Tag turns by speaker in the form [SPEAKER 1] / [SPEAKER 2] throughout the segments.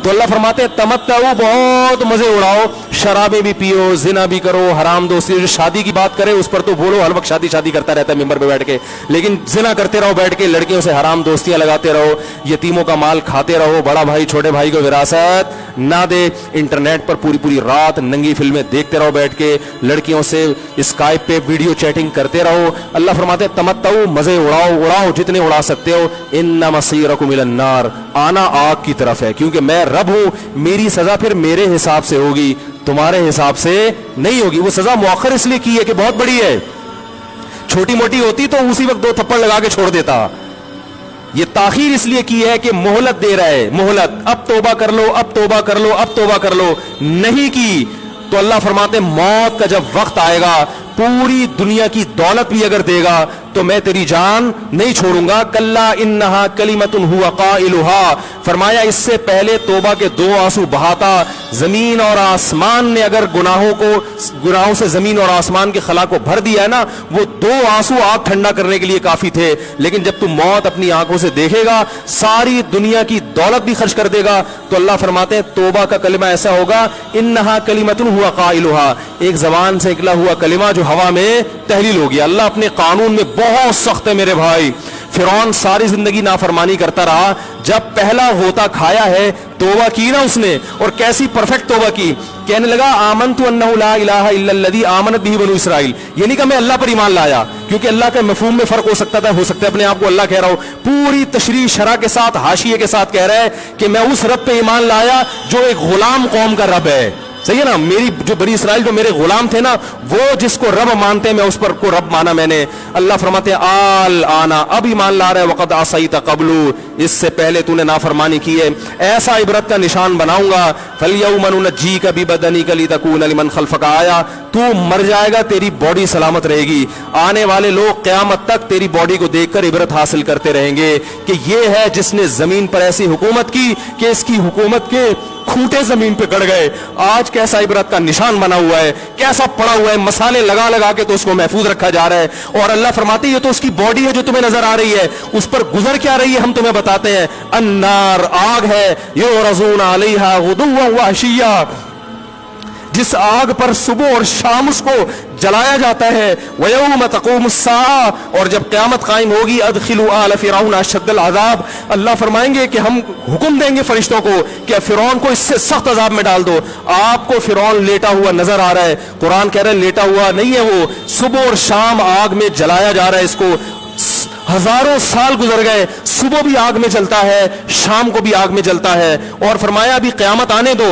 [SPEAKER 1] तो अल्लाह फरमाते हैं तमत्तऊ, बहुत मजे उड़ाओ, शराबें भी पियो, जिना भी करो, हराम दोस्ती। जो शादी की बात करे उस पर तो बोलो हर वक्त शादी शादी करता रहता है मिंबर पे बैठ के, लेकिन जिना करते रहो बैठ के, लड़कियों से हराम दोस्तियां लगाते रहो, यतीमों का माल खाते रहो, बड़ा भाई छोटे भाई को विरासत ना दे, इंटरनेट पर पूरी पूरी रात नंगी फिल्में देखते रहो बैठ के, लड़कियों से स्काइप पे वीडियो चैटिंग करते रहो। अल्लाह फरमाते हैं तमत्तऊ, मजे उड़ाओ, उड़ाओ जितने उड़ा सकते हो। इन्ना मसीरकुम इलन नार, आना आग की तरफ है, क्योंकि मैं रब हूं, मेरी सजा फिर मेरे हिसाब से होगी, तुम्हारे हिसाब से नहीं होगी। वो सजा मुअख्खर इसलिए की है कि बहुत बड़ी है, छोटी मोटी होती तो उसी वक्त 2 थप्पड़ लगा के छोड़ देता। ये ताखीर इसलिए की है कि मोहलत दे रहा है, मोहलत, अब तौबा कर लो, अब तौबा कर लो, अब तौबा कर लो। नहीं की तो अल्लाह फरमाते मौत का जब वक्त आएगा, पूरी दुनिया की दौलत भी अगर देगा तो मैं तेरी जान नहीं छोड़ूंगा। कल्ला इन्नहा कलिमतुन हुवा काइलुहा, फरमाया इससे पहले तौबा के 2 आंसू बहाता, जमीन और आसमान ने अगर गुनाहों से जमीन और आसमान के खला को भर दिया है ना, वो 2 आंसू आग ठंडा करने के लिए काफी थे। लेकिन जब तू मौत अपनी आंखों से देखेगा, सारी दुनिया की दौलत भी खर्च कर देगा, तो अल्लाह फरमाते हैं तौबा का कलिमा ऐसा होगा, इन्नहा कलिमतुन हुवा काइलुहा, एक जबान से निकला हुआ कलिमा जो हवा में तहलील हो गया। अल्लाह अपने कानून में बहुत सख्त है मेरे भाई। फिरौन सारी जिंदगी नाफरमानी करता रहा, जब पहला होता खाया है, तौबा की ना उसने, और कैसी परफेक्ट तौबा की, कहने लगा आमनतु अन्नहु ला इलाहा इल्लल्लज़ी आमनत बिही बनु इसराइल। ये नहीं कहा मैं अल्लाह पर ईमान लाया, क्योंकि अल्लाह के मफहूम में फर्क हो सकता था, हो सकता है अपने आप को अल्लाह कह रहा हो, पूरी तशरीह शरह के साथ, हाशिये के साथ कह रहा है कि मैं उस रब पे ईमान लाया जो एक गुलाम कौम का रब है। सही है ना, मेरी जो बनी इसराइल जो मेरे गुलाम थे ना, वो जिसको रब मानते हैं मैं उस पर को रब माना मैंने। अल्लाह फरमाते हैं आल आना, अब ईमान ला रहा है, वक़द आसैता क़ब्लु, इससे पहले तूने नाफरमानी की है, ऐसा इबरत का निशान बनाऊंगा। फलयौम नुनज्जीका बिबदनिका लितकून लिमन खल्फका आया, तू मर जाएगा, तेरी बॉडी सलामत रहेगी, आने वाले लोग क़यामत तक तेरी बॉडी को देखकर इबरत हासिल करते रहेंगे कि ये है जिसने जमीन पर ऐसी हुकूमत की कि इसकी हुकूमत के खूंटे जमीन पे गड़ गए। आज कैसा इबरत का निशान बना हुआ है, कैसा पड़ा हुआ है, मसाले लगा लगा के तो उसको महफूज रखा जा रहा है। और अल्लाह फरमाती है ये तो उसकी बॉडी है जो तुम्हें नजर आ रही है, उस पर गुजर क्या रही है हम तुम्हें बताते हैं। अन्नार, आग है, युरज़ून अलैहा गुदुव्वन व अशिय्या, जिस आग पर सुबह और शाम उसको जलाया जाता है। वयौम तक़ूमुस्साआ, और जब क़यामत कायम होगी, अदखिलू आल फ़िरऔन अशद्दल अज़ाब, अल्लाह फरमाएंगे कि हम हुक्म देंगे फरिश्तों को कि फ़िरौन को इससे सख्त अज़ाब में डाल दो। आपको फ़िरौन लेटा हुआ नजर आ रहा है, कुरान कह रहा है लेटा हुआ नहीं है, वो सुबह और शाम आग में जलाया जा रहा है। इसको हजारों साल गुजर गए, सुबह भी आग में जलता है, शाम को भी आग में जलता है। और फरमाया अभी क़यामत आने दो,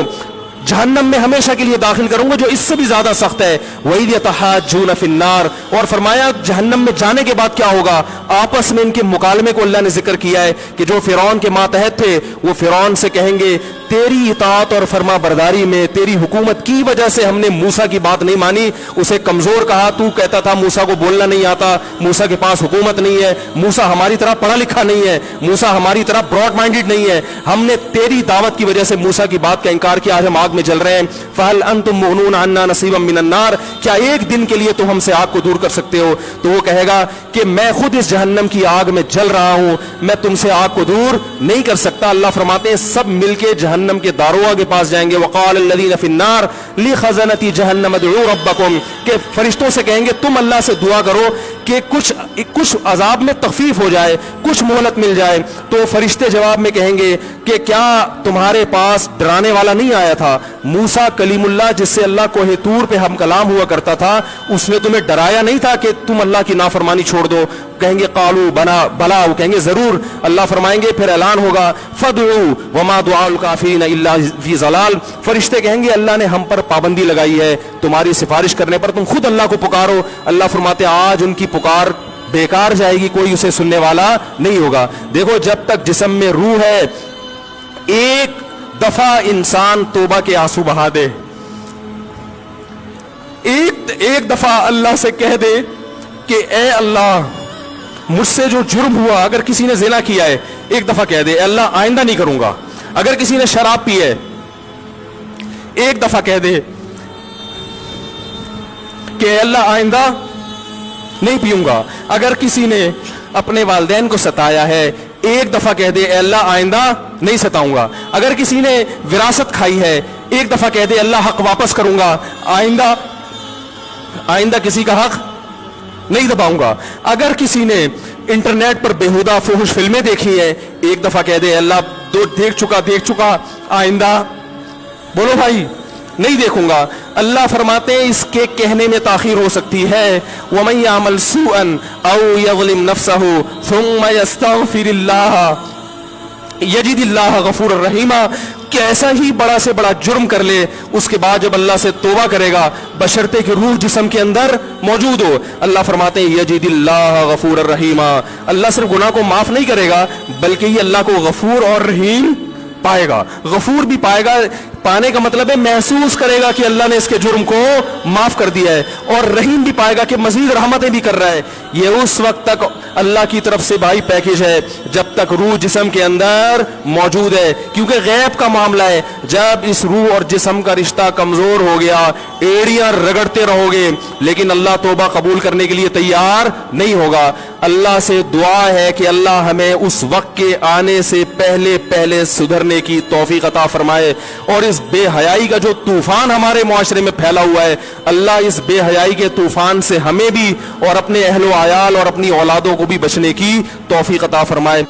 [SPEAKER 1] जहन्नम में हमेशा के लिए दाखिल करूंगा जो इससे भी ज्यादा सख्त है। वही यतहाज्जून फिन्नार, और फरमाया जहन्नम में जाने के बाद क्या होगा, आपस में इनके मुकालमे को अल्लाह ने जिक्र किया है कि जो फिरौन के मातहत थे वो फिरौन से कहेंगे तेरी इताअत और फरमा बरदारी में, तेरी हुकूमत की वजह से हमने मूसा की बात नहीं मानी, उसे कमजोर कहा, तू कहता था मूसा को बोलना नहीं आता, मूसा के पास हुकूमत नहीं है, मूसा हमारी तरह पढ़ा लिखा नहीं है, मूसा हमारी तरह ब्रॉड माइंडेड नहीं है, हमने तेरी दावत की वजह से मूसा की बात का इनकार किया, आज हम आग में जल रहे हैं। फहल अंतुम मुगनून अन्ना नसीबम मिनन नार, क्या एक दिन के लिए तो हमसे आग को दूर कर सकते हो? तो वो कहेगा कि मैं खुद इस जहन्नम की आग में जल रहा हूं, मैं तुमसे आग को दूर नहीं कर सकता। अल्लाह फरमाते हैं सब मिलके जहन्नम के दारोगा के पास जाएंगे। वक़ाल अल्लज़ीना फ़िन्नार लिख़ज़नती जहन्नम उदऊ रब्बकुम, के फरिश्तों से कहेंगे तुम अल्लाह से दुआ करो कि कुछ अजाब में तखफीफ हो जाए, कुछ मोहलत मिल जाए। तो फरिश्ते जवाब में कहेंगे कि क्या तुम्हारे पास डराने वाला नहीं आया था? मूसा कलीमुल्लाह जिससे अल्लाह कोहे तूर पे हम कलाम हुआ करता था, उसने तुम्हें डराया नहीं था कि तुम अल्लाह की नाफरमानी छोड़ दो? कहेंगे कालू बला, वो कहेंगे जरूर। अल्लाह फरमाएंगे फिर ऐलान होगा फदउ वमा दुआउल काफिरीन इल्ला फी ज़लाल, फरिश्ते कहेंगे अल्लाह ने हम पर पाबंदी लगाई है तुम्हारी सिफारिश करने पर, तुम खुद अल्लाह को पुकारो। अल्लाह फरमाते आज उनकी पुकार बेकार जाएगी, कोई उसे सुनने वाला नहीं होगा। देखो जब तक जिस्म में रूह है, एक दफा इंसान तौबा के आंसू बहा दे, एक दफा अल्लाह से कह दे कि ए अल्लाह मुझसे जो जुर्म हुआ, अगर किसी ने ज़िना किया है एक दफा कह दे अल्लाह आइंदा नहीं करूंगा, अगर किसी ने शराब पी है एक दफा कह दे कि अल्लाह आइंदा नहीं पीऊंगा, अगर किसी ने अपने वालिदैन को सताया है एक दफा कह दे अल्लाह आइंदा نہیں ستاؤں گا. اگر کسی نے وراثت کھائی ہے ایک دفعہ کہہ دے اللہ حق واپس کروں گا, آئندہ کسی کا حق نہیں دباؤں گا. اگر کسی نے انٹرنیٹ پر بیہودہ فحش فلمیں دیکھی ہیں ایک دفعہ کہہ دے اللہ دیکھ چکا آئندہ بولو بھائی نہیں دیکھوں گا. اللہ فرماتے ہیں اس کے کہنے میں تاخیر ہو سکتی ہے. وَمَن يَعْمَلْ سُوءًا أَوْ يَظْلِمْ نَفْسَهُ ثُمَّ يَسْتَغْفِرِ اللَّهَ یجد اللہ غفور الرحیم. کیسا ہی بڑا سے بڑا جرم کر لے اس کے بعد جب اللہ سے توبہ کرے گا بشرطے کہ روح جسم کے اندر موجود ہو, اللہ فرماتے ہیں یجد اللہ غفور الرحیم. اللہ صرف گناہ کو معاف نہیں کرے گا بلکہ یہ اللہ کو غفور اور رحیم پائے گا. غفور بھی پائے گا, پانے کا مطلب ہے محسوس کرے گا کہ اللہ نے اس کے جرم کو معاف کر دیا ہے, اور رحیم بھی پائے گا کہ مزید رحمتیں بھی کر رہا ہے. یہ اس وقت تک اللہ کی طرف سے بھائی پیکیج ہے جب تک روح جسم کے اندر موجود ہے, کیونکہ غیب کا معاملہ ہے. جب اس روح اور جسم کا رشتہ کمزور ہو گیا ایڑیاں رگڑتے رہو گے لیکن اللہ توبہ قبول کرنے کے لیے تیار نہیں ہوگا. اللہ سے دعا ہے کہ اللہ ہمیں اس وقت کے آنے سے پہلے سدھرنے کی توفیق عطا فرمائے, اور اس بے حیائی کا جو طوفان ہمارے معاشرے میں پھیلا ہوا ہے اللہ اس بے حیائی کے طوفان سے ہمیں بھی اور اپنے اہل و عیال اور اپنی اولادوں کو بھی بچنے کی توفیق عطا فرمائے.